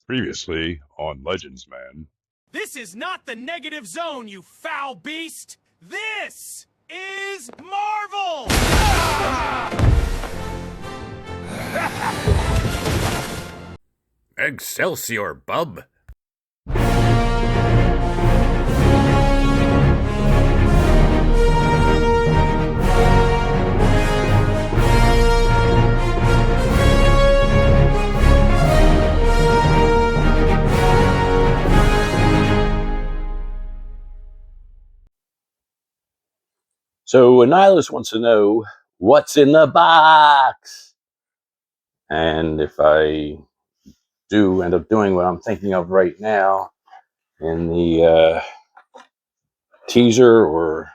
Previously on Legends Man. This is not the negative zone, you foul beast! This is Marvel! Excelsior, bub! So Annihilus wants to know what's in the box. And if I do end up doing what I'm thinking of right now in the teaser or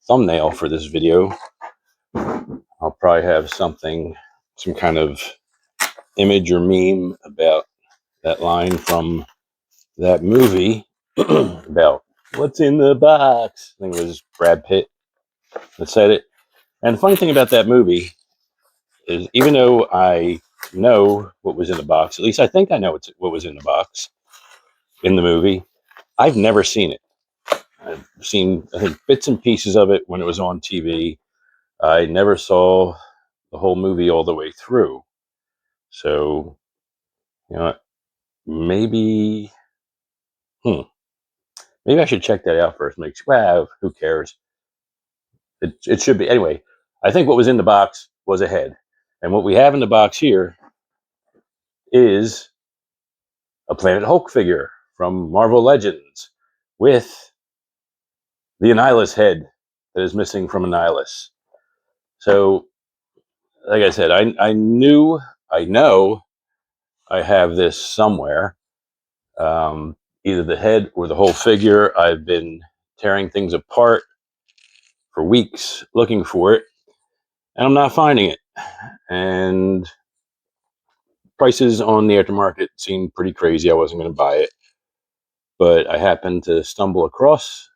thumbnail for this video, I'll probably have some kind of image or meme about that line from that movie about what's in the box. I think it was Brad Pitt that said it. And the funny thing about that movie is, even though I know what was in the box, at least I think I know what was in the box in the movie, I've never seen it. I've seen, I think, bits and pieces of it when it was on TV. I never saw the whole movie all the way through. So, you know, maybe I should check that out first. Make sure, well, who cares? It should be. Anyway, I think what was in the box was a head. And what we have in the box here is a Planet Hulk figure from Marvel Legends with the Annihilus head that is missing from Annihilus. So, like I said, I know I have this somewhere. Either the head or the whole figure. I've been tearing things apart for weeks looking for it, and I'm not finding it. And prices on the aftermarket seemed pretty crazy. I wasn't going to buy it, but I happened to stumble across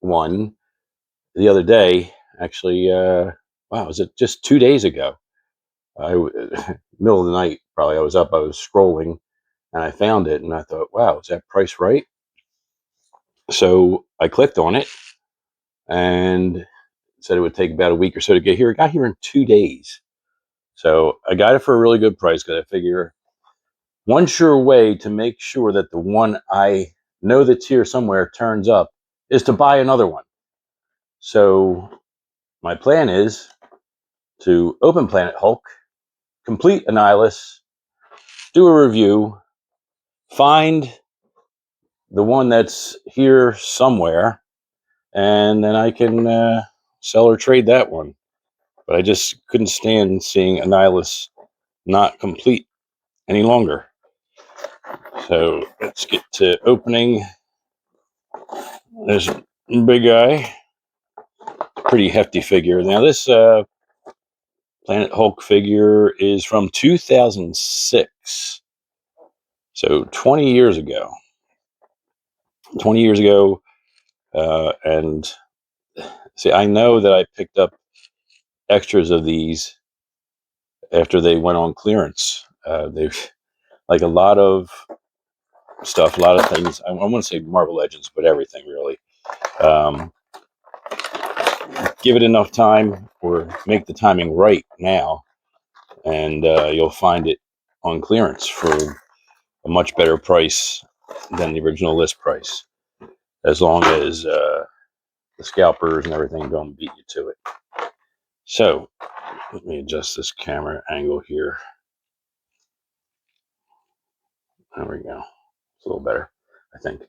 one the other day. Actually, wow, was it just 2 days ago? Middle of the night, probably. I was up, I was scrolling, and I found it, and I thought, wow, is that price right? So I clicked on it, and it said it would take about a week or so to get here. It got here in 2 days. So I got it for a really good price, because I figure one sure way to make sure that the one I know that's here somewhere turns up is to buy another one. So my plan is to open Planet Hulk, complete Annihilus, do a review, find the one that's here somewhere, and then I can sell or trade that one. But I just couldn't stand seeing Annihilus not complete any longer. So let's get to opening this big guy. Pretty hefty figure. Now this Planet Hulk figure is from 2006. So 20 years ago. 20 years ago. And see, I know that I picked up extras of these after they went on clearance. They've, like, a lot of stuff, a lot of things. I want to say Marvel Legends, but everything really. Give it enough time, or make the timing right now, and you'll find it on clearance for a much better price than the original list price, as long as the scalpers and everything don't beat you to it. So let me adjust this camera angle here. There we go. It's a little better, I think.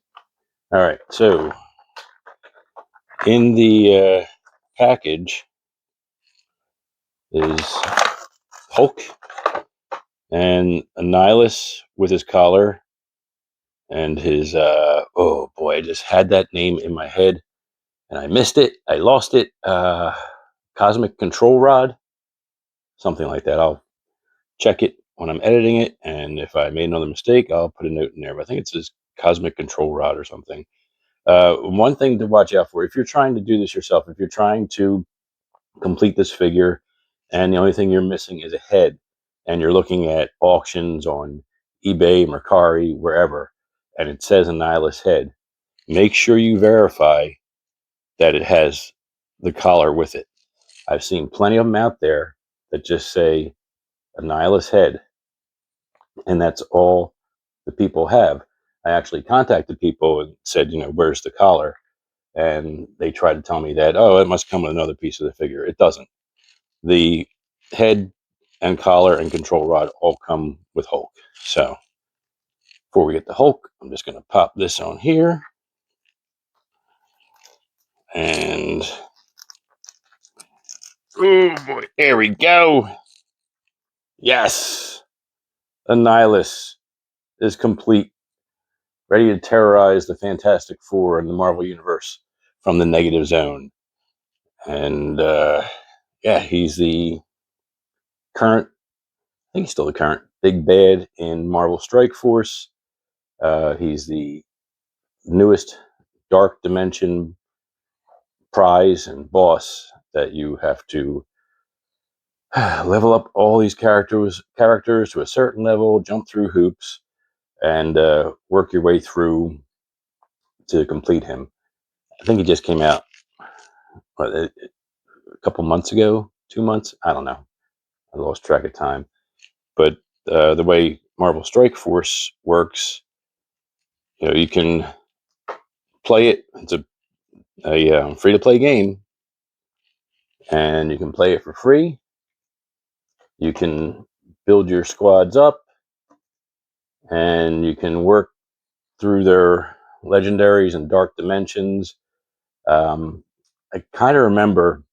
All right, so in the package is Hulk and Annihilus with his collar and his, oh boy, I just had that name in my head and I missed it. I lost it. Cosmic Control Rod, something like that. I'll check it when I'm editing it, and if I made another mistake, I'll put a note in there. But I think it's his Cosmic Control Rod or something. One thing to watch out for, if you're trying to do this yourself, if you're trying to complete this figure and the only thing you're missing is a head, and you're looking at auctions on eBay, Mercari, wherever, and it says Annihilus head, make sure you verify that it has the collar with it. I've seen plenty of them out there that just say Annihilus head, and that's all the people have. I actually contacted people and said, where's the collar? And they tried to tell me that, oh, it must come with another piece of the figure. It doesn't. The head and collar and control rod all come with Hulk. So before we get the Hulk, I'm just going to pop this on here. And oh boy, there we go. Yes, Annihilus is complete, ready to terrorize the Fantastic Four and the Marvel Universe from the Negative Zone. And yeah, he's the current, I think he's still the current big bad in Marvel Strike Force. He's the newest Dark Dimension prize and boss that you have to level up all these characters to a certain level, jump through hoops, and work your way through to complete him. I think he just came out a couple months ago, 2 months. I don't know. I lost track of time. But the way Marvel Strike Force works, you can play it. It's a free-to-play game, and you can play it for free. You can build your squads up, and you can work through their legendaries and dark dimensions. I kind of remember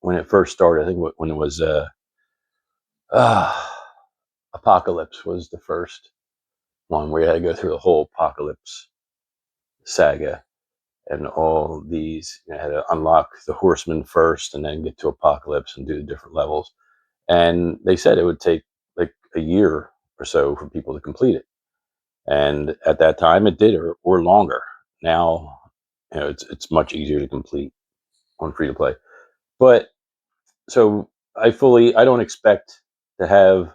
when it first started. I think when it was Apocalypse was the first one where you had to go through the whole Apocalypse saga, and all these, had to unlock the Horsemen first, and then get to Apocalypse and do the different levels. And they said it would take like a year or so for people to complete it. And at that time, it did, or longer. Now, it's much easier to complete on free to play. But so I don't expect to have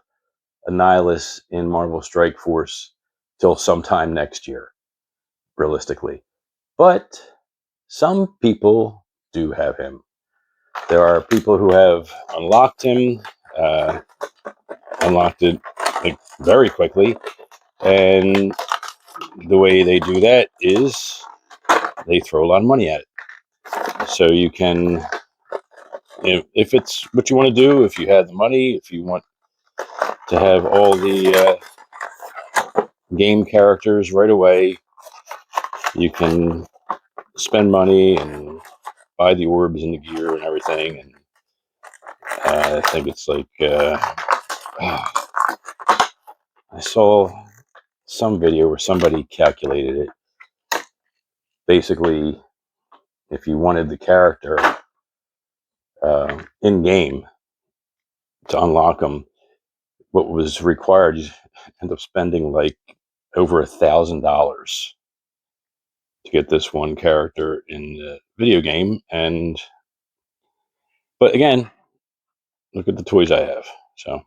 Annihilus in Marvel Strike Force till sometime next year, realistically. But some people do have him. There are people who have unlocked him, unlocked it like very quickly, and the way they do that is they throw a lot of money at it. So you can, if it's what you want to do, if you have the money, if you want to have all the game characters right away, you can spend money and buy the orbs and the gear and everything. And I think it's like I saw some video where somebody calculated it. Basically, if you wanted the character in game to unlock them, what was required, you end up spending like over $1,000 to get this one character in the video game. But again, look at the toys I have. So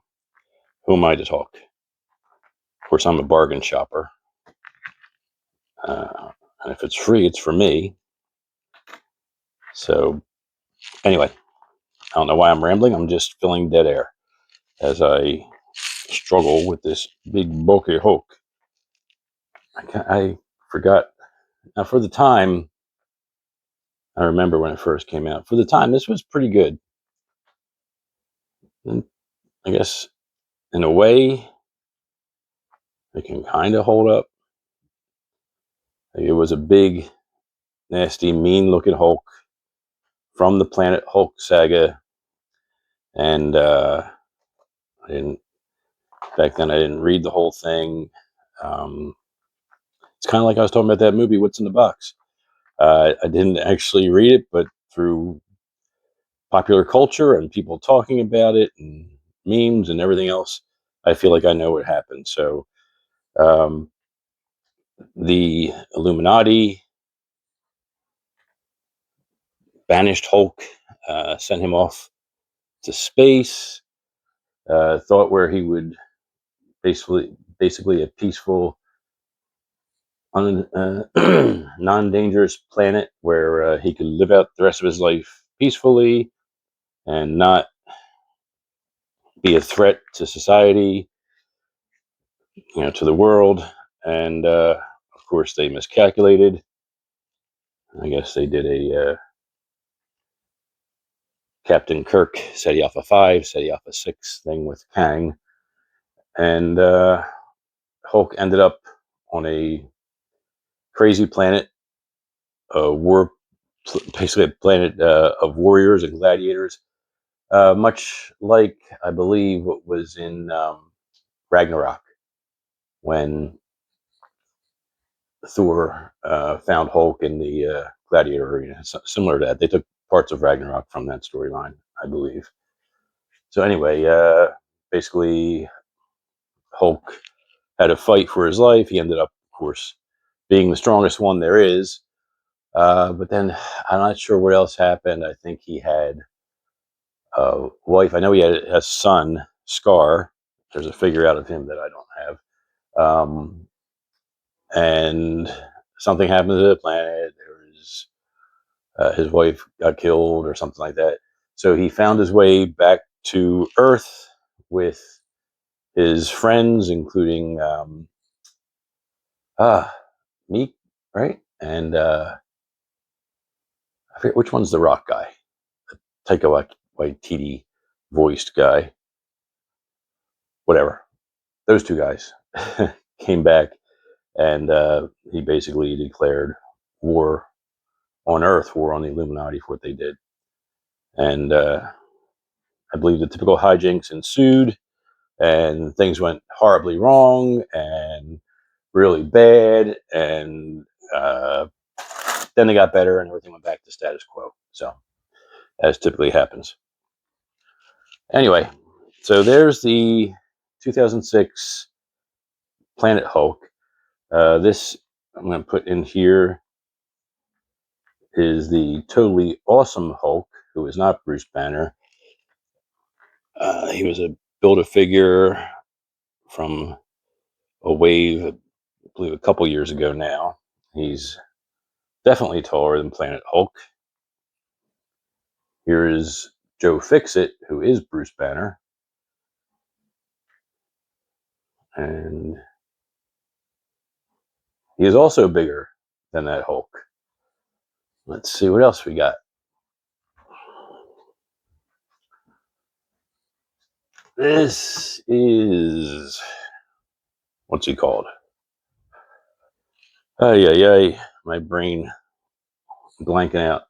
who am I to talk? Of course, I'm a bargain shopper. And if it's free, it's for me. So anyway, I don't know why I'm rambling. I'm just filling dead air as I struggle with this big bulky Hulk. I forgot. Now, for the time, I remember when it first came out. For the time, this was pretty good. And I guess, in a way, it can kind of hold up. It was a big, nasty, mean-looking Hulk from the Planet Hulk saga, and back then I didn't read the whole thing. It's kind of like I was talking about that movie, What's in the Box. I didn't actually read it, but through popular culture and people talking about it and memes and everything else, I feel like I know what happened. So the Illuminati banished Hulk, sent him off to space, thought where he would basically basically a peaceful, non-dangerous planet where he could live out the rest of his life peacefully and not be a threat to society, to the world. And of course, they miscalculated. I guess they did a Captain Kirk SETI Alpha 5, SETI Alpha 6 thing with Kang. And Hulk ended up on a crazy planet, basically a planet of warriors and gladiators, much like, I believe, what was in Ragnarok, when Thor found Hulk in the gladiator arena. Similar to that. They took parts of Ragnarok from that storyline, I believe. So anyway, basically, Hulk had a fight for his life. He ended up, of course, being the strongest one there is. But then I'm not sure what else happened. I think he had a wife. I know he had a son, Scar. There's a figure out of him that I don't have. And something happened to the planet. There was his wife got killed or something like that. So he found his way back to Earth with his friends, including Meek, right? And I forget which one's the rock guy, Taika Waititi voiced guy. Whatever. Those two guys came back, and he basically declared war on Earth, war on the Illuminati for what they did. And I believe the typical hijinks ensued, and things went horribly wrong and really bad. And then they got better, and everything went back to status quo. So, as typically happens. Anyway, so there's the 2006 Planet Hulk. This I'm going to put in here is the totally awesome Hulk, who is not Bruce Banner. He was a Build-A-Figure from a wave, I believe, a couple years ago now. He's definitely taller than Planet Hulk. Here is Joe Fixit, who is Bruce Banner. And he is also bigger than that Hulk. Let's see what else we got. This is, what's he called? Ay, my brain blanking out.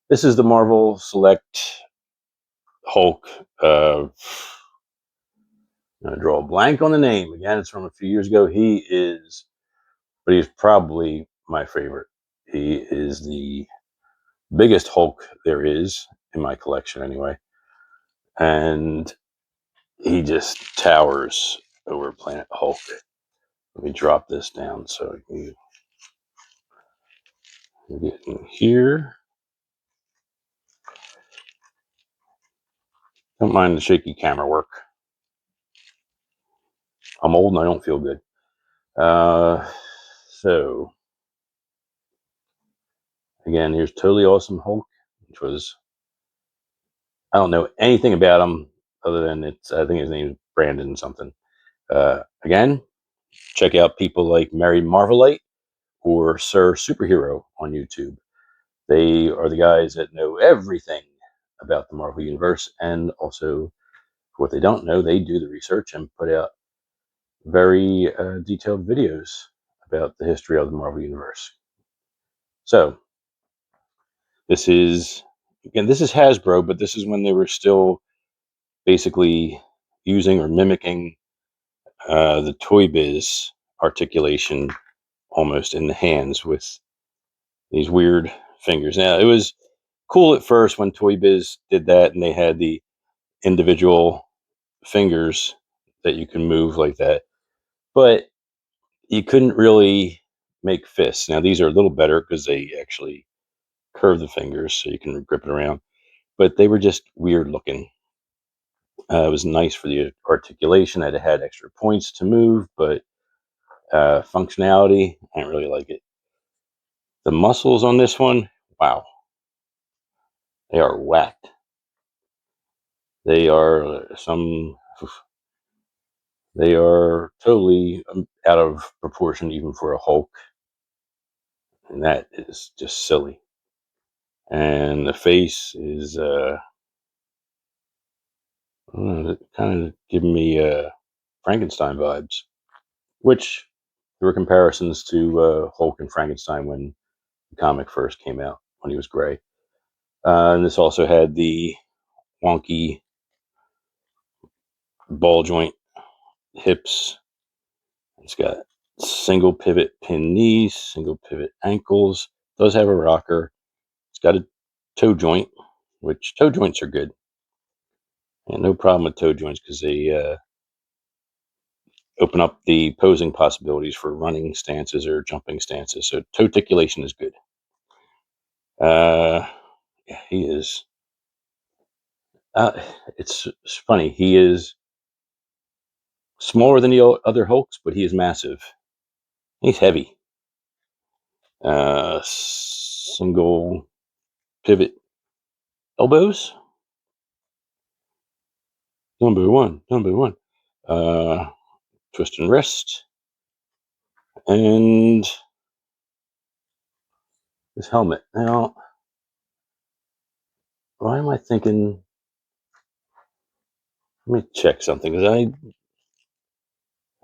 This is the Marvel Select Hulk. I draw a blank on the name. Again, it's from a few years ago. But he's probably my favorite. He is the biggest Hulk there is in my collection anyway. And he just towers over Planet Hulk. Let me drop this down so you can get in here. Don't mind the shaky camera work. I'm old and I don't feel good. So, again, here's Totally Awesome Hulk, which was, I don't know anything about him other than I think his name is Brandon something. Again, check out people like MerryMarvelite or Sir Superhero on YouTube. They are the guys that know everything about the Marvel Universe, and also, for what they don't know, they do the research and put out very detailed videos about the history of the Marvel Universe. So, this is Hasbro, but this is when they were still basically using or mimicking the Toy Biz articulation almost in the hands with these weird fingers. Now, it was cool at first when Toy Biz did that and they had the individual fingers that you can move like that, but you couldn't really make fists. Now, these are a little better because they actually curve the fingers so you can grip it around, but they were just weird looking. It was nice for the articulation that it had extra points to move, but functionality, I didn't really like it. The muscles on this one, wow, they are whacked. They are they are totally out of proportion even for a Hulk, and that is just silly. And the face is kind of giving me Frankenstein vibes, which there were comparisons to Hulk and Frankenstein when the comic first came out, when he was gray. And this also had the wonky ball joint hips. It's got single pivot pin knees, single pivot ankles. It does have a rocker. It's got a toe joint, which toe joints are good. And no problem with toe joints because they open up the posing possibilities for running stances or jumping stances. So toe articulation is good. Yeah, he is. It's funny. He is smaller than the other Hulks, but he is massive. He's heavy. Single pivot elbows. Number one. Twist and wrist. And his helmet. Now, why am I thinking? Let me check something, because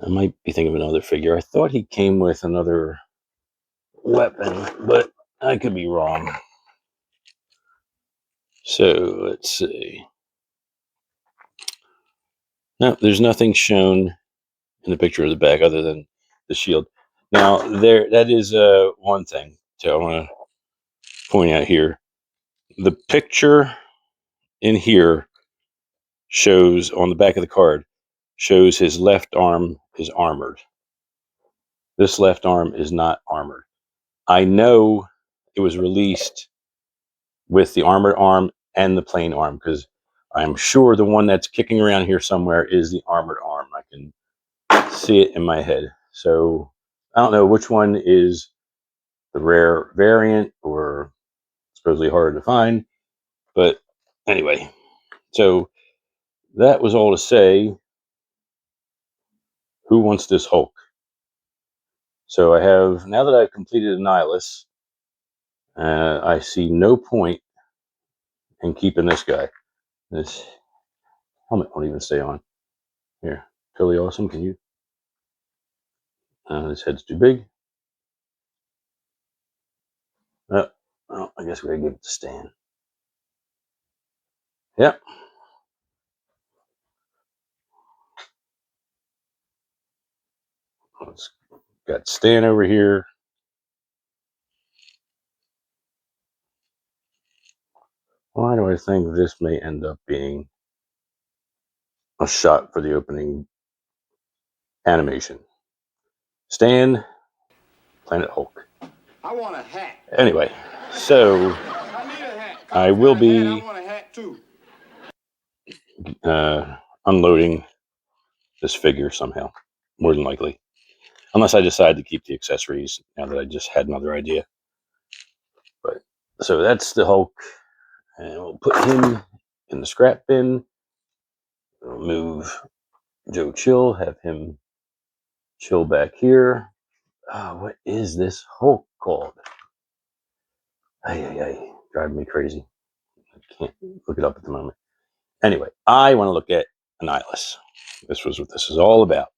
I might be thinking of another figure. I thought he came with another weapon, but I could be wrong. So let's see. No, there's nothing shown in the picture of the back other than the shield. Now, that is one thing. So I want to point out here. The picture in here shows, on the back of the card, shows his left arm is armored. This left arm is not armored. I know it was released with the armored arm and the plain arm, because I'm sure the one that's kicking around here somewhere is the armored arm. I can see it in my head. So I don't know which one is the rare variant or supposedly harder to find. But anyway, so that was all to say, who wants this Hulk? So I have, now that I've completed Annihilus, I see no point in keeping this guy. This helmet won't even stay on. Here, totally awesome. Can you? This head's too big. Well, I guess we gotta give it to Stan. Yep. Let's got Stan over here. Why do I think this may end up being a shot for the opening animation? Stan, Planet Hulk. I want a hat. Anyway, so I need a hat. I will be I want a hat too. unloading this figure somehow, more than likely. Unless I decide to keep the accessories now that I just had another idea. But so that's the Hulk. And we'll put him in the scrap bin. We'll move Joe Chill, have him chill back here. What is this Hulk called? Driving me crazy. I can't look it up at the moment. Anyway, I want to look at Annihilus. This was what this is all about.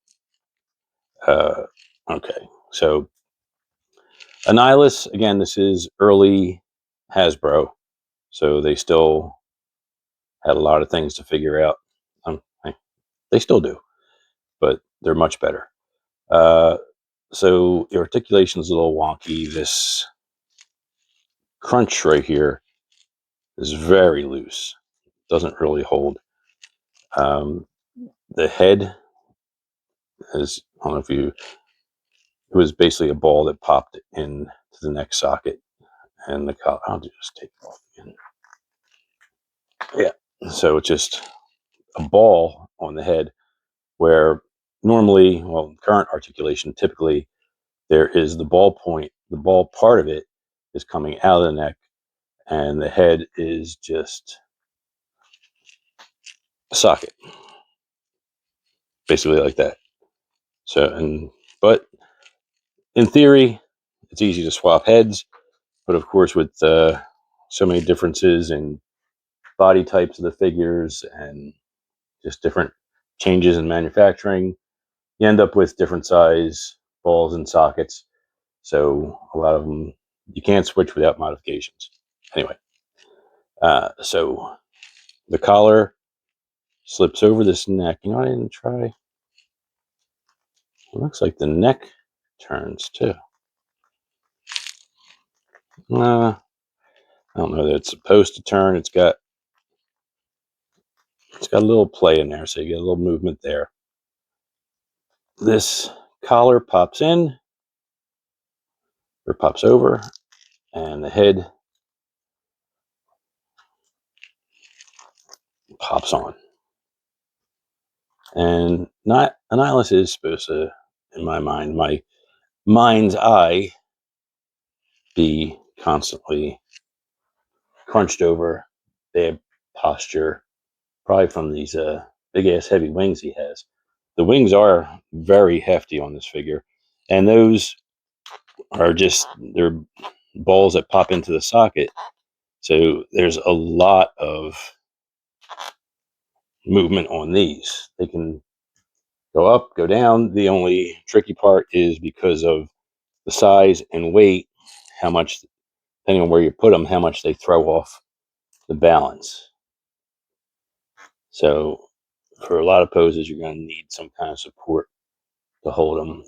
Okay, so Annihilus, again, this is early Hasbro, so they still had a lot of things to figure out. They still do, but they're much better. So the articulation is a little wonky. This crunch right here is very loose. Doesn't really hold. The head is, I don't know if you, it was basically a ball that popped in to the neck socket, and the collar, I'll just take it off again. Yeah, so it just a ball on the head, where normally, well, current articulation, typically there is the ball point, the ball part of it is coming out of the neck, and the head is just a socket, basically like that. So, but in theory, it's easy to swap heads, but of course, with so many differences in body types of the figures and just different changes in manufacturing, you end up with different size balls and sockets. So a lot of them you can't switch without modifications. Anyway, so the collar slips over this neck. You know, I didn't try. It looks like the neck turns too. I don't know that it's supposed to turn. It's got a little play in there, so you get a little movement there. This collar pops in or pops over, and the head pops on. And not Annihilus is supposed to, in my mind, my mind's eye, be constantly crunched over, bad posture, probably from these big ass heavy wings he has. The wings are very hefty on this figure, and those are just, they're balls that pop into the socket. So there's a lot of movement on these. They can go up, go down. The only tricky part is because of the size and weight, how much, depending on where you put them, how much they throw off the balance. So for a lot of poses, you're going to need some kind of support to hold him.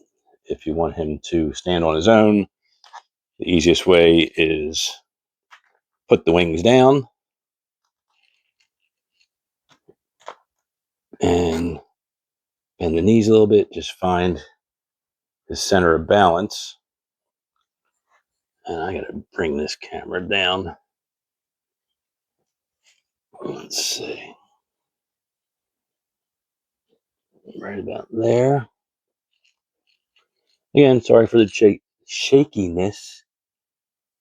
If you want him to stand on his own, the easiest way is put the wings down and bend the knees a little bit. Just find the center of balance. And I got to bring this camera down. Let's see. Right about there. Again, sorry for the shakiness,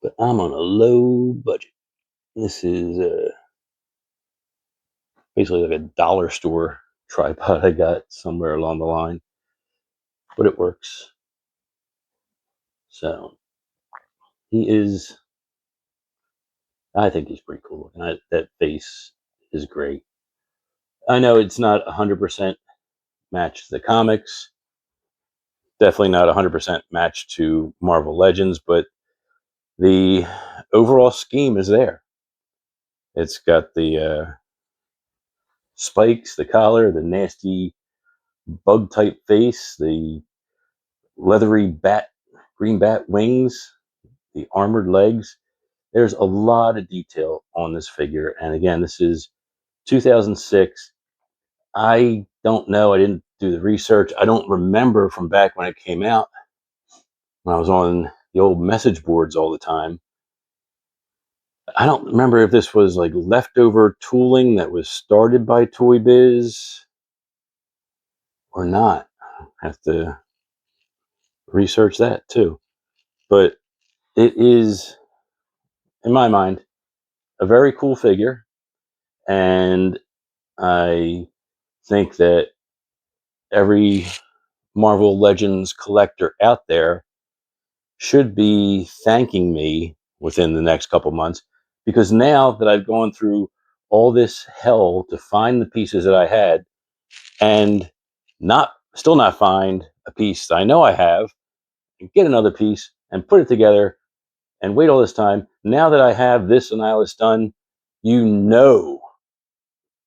but I'm on a low budget. This is basically like a dollar store tripod I got somewhere along the line, but it works. So he is, I think he's pretty cool. And that face is great. I know it's not 100% matched to the comics, definitely not 100% matched to Marvel Legends, but the overall scheme is there. It's got the spikes, the collar, the nasty bug type face, the leathery green bat wings, the armored legs. There's a lot of detail on this figure. And again, this is 2006. I don't know. I didn't do the research. I don't remember from back when it came out, when I was on the old message boards all the time. I don't remember if this was like leftover tooling that was started by Toy Biz or not. I have to research that too. But it is, in my mind, a very cool figure. And I think that every Marvel Legends collector out there should be thanking me within the next couple months, because now that I've gone through all this hell to find the pieces that I had and still not find a piece that I know I have, and get another piece and put it together and wait all this time. Now that I have this Annihilus done, you know,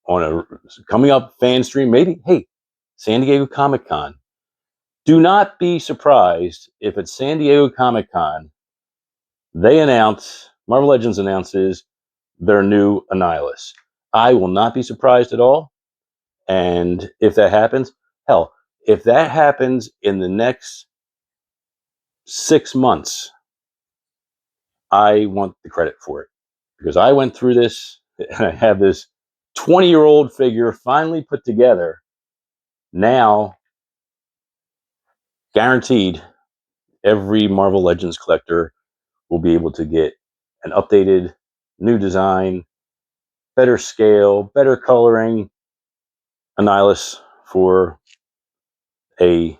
on a coming up fan stream, maybe, hey, San Diego Comic Con. Do not be surprised if at San Diego Comic Con Marvel Legends announces their new Annihilus. I will not be surprised at all. And if that happens, hell, if that happens in the next 6 months, I want the credit for it, because I went through this and I have this 20-year-old figure finally put together. Now, guaranteed, every Marvel Legends collector will be able to get an updated, new design, better scale, better coloring Annihilus for a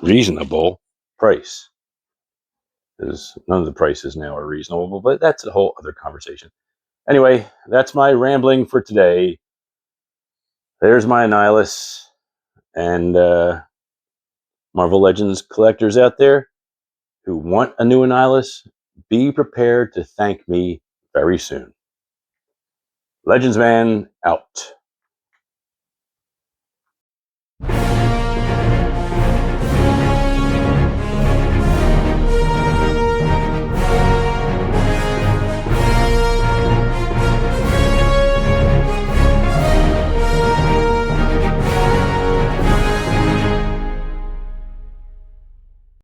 reasonable price. Because none of the prices now are reasonable, but that's a whole other conversation. Anyway, that's my rambling for today. There's my Annihilus, and Marvel Legends collectors out there who want a new Annihilus, be prepared to thank me very soon. Legends Man out.